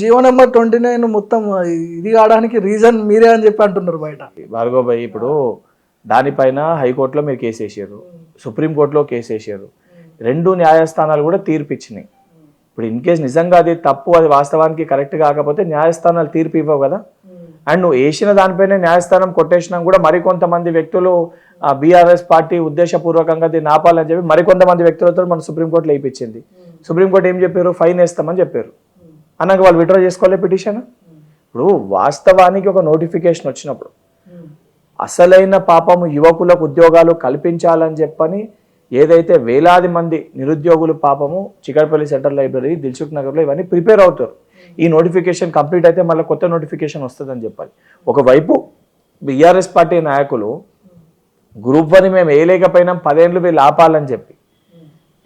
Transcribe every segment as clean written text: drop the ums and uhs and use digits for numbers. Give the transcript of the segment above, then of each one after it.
GO number 29 మొత్తం ఇది కావడానికి రీజన్ మీరే అని చెప్పి అంటున్నారు బయట. భార్గవ్ భాయ్, ఇప్పుడు దానిపైన హైకోర్టులో మీరు కేసు వేసారు, సుప్రీంకోర్టులో కేసు వేసారు, 2 న్యాయస్థానాలు కూడా తీర్పు ఇచ్చినాయి. ఇప్పుడు ఇన్ కేసు నిజంగా అది తప్పు, అది వాస్తవానికి కరెక్ట్ కాకపోతే న్యాయస్థానాలు తీర్పు ఇవ్వవు కదా. అండ్ నువ్వు వేసిన దానిపైన న్యాయస్థానం కొట్టేసినా కూడా మరికొంతమంది వ్యక్తులు బీఆర్ఎస్ పార్టీ ఉద్దేశపూర్వకంగా దీన్ని ఆపాలని చెప్పి మరికొంతమంది వ్యక్తులతో మన సుప్రీంకోర్టులో వేయించింది. సుప్రీంకోర్టు ఏం చెప్పారు? ఫైన్ వేస్తామని చెప్పారు. అన్నాక వాళ్ళు విత్డ్రా చేసుకోవాలి పిటిషన్. ఇప్పుడు వాస్తవానికి ఒక నోటిఫికేషన్ వచ్చినప్పుడు అసలైన పాపము యువకులకు ఉద్యోగాలు కల్పించాలని చెప్పని ఏదైతే వేలాది మంది నిరుద్యోగులు పాపము చికట్పల్లి సెంట్రల్ లైబ్రరీ, దిల్సుఖ్ నగర్లో ఇవన్నీ ప్రిపేర్ అవుతారు. ఈ నోటిఫికేషన్ కంప్లీట్ అయితే మళ్ళీ కొత్త నోటిఫికేషన్ వస్తుందని చెప్పాలి. ఒకవైపు బీఆర్ఎస్ పార్టీ నాయకులు గ్రూప్ 1 మేము వేయలేకపోయినాం, 10 ఏళ్ళు వీళ్ళు ఆపాలని చెప్పి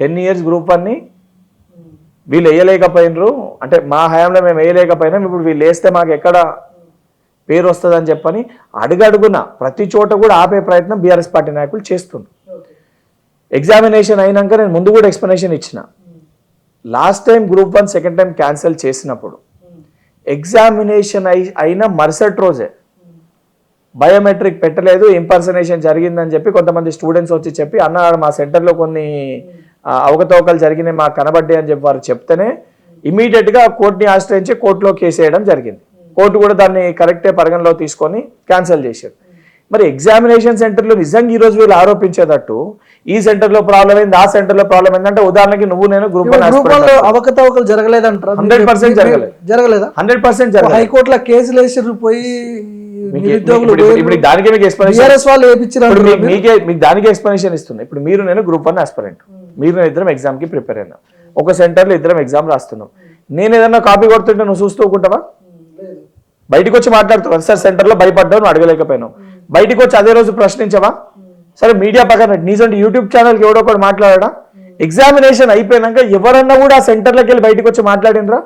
10 years గ్రూప్ 1ని వీళ్ళు వేయలేకపోయినరు, అంటే మా హయాంలో మేము వేయలేకపోయినాం, ఇప్పుడు వీళ్ళు వేస్తే మాకు ఎక్కడ పేరు వస్తుందని చెప్పని అడుగడుగున ప్రతి చోట కూడా ఆపే ప్రయత్నం బీఆర్ఎస్ పార్టీ నాయకులు చేస్తున్నారు. ఎగ్జామినేషన్ అయినాక నేను ముందు కూడా ఎక్స్ప్లెనేషన్ ఇచ్చిన. Last time group 1 second time cancel చేసినప్పుడు ఎగ్జామినేషన్ అయిన మరుసటి రోజే బయోమెట్రిక్ పెట్టలేదు, ఇంపర్సనేషన్ జరిగిందని చెప్పి కొంతమంది స్టూడెంట్స్ వచ్చి చెప్పి అన్న మా సెంటర్లో కొన్ని అవకతవకలు జరిగినాయి మాకు కనబడ్డాయి అని చెప్పి వారు చెప్తేనే ఇమీడియట్గా కోర్టుని ఆశ్రయించి కోర్టులో కేసు వేయడం జరిగింది. కోర్టు కూడా దాన్ని కరెక్టే పరిగణలో తీసుకొని క్యాన్సిల్ చేశారు. మరి ఎగ్జామినేషన్ సెంటర్లో నిజంగా ఈరోజు వీళ్ళు ఆరోపించేటట్టు ఈ సెంటర్లో ప్రాబ్లం అయింది, ఆ సెంటర్లో ప్రాబ్లం అయింది అంటే ఉదాహరణకి నువ్వు నేను గ్రూప్ 1 అవకతవకలు జరగలేదంటారు. 100% జరగలేదా? 100% జరగలేదు. హైకోర్టులో కేసులు వేసి పోయి దానికి మీకు ఎక్స్ప్లెనేషన్ ఇస్తుంది. ఇప్పుడు మీరు నేను గ్రూప్ 1 ఆస్పిరెంట్, మీరు నేను ఇద్దరం ఎగ్జామ్ కి ప్రిపేర్ అయినా, ఒక సెంటర్లో ఇద్దరం ఎగ్జామ్ రాస్తున్నాం. నేను ఏదన్నా కాపీ కొడుతుంటే నువ్వు చూస్తూ ఊకుంటావా? బయటకు వచ్చి మాట్లాడుతావు, సార్ సెంటర్లో భయపడ్డావు నువ్వు అడగలేకపోయినావు, బయటకు వచ్చి అదే రోజు ప్రశ్నించవా? సరే మీడియా పక్కన నీసంటే యూట్యూబ్ ఛానల్కి ఎవడో ఒకటి మాట్లాడా? ఎగ్జామినేషన్ అయిపోయినాక ఎవరన్నా కూడా ఆ సెంటర్లోకి వెళ్ళి బయటకు వచ్చి మాట్లాడినరా?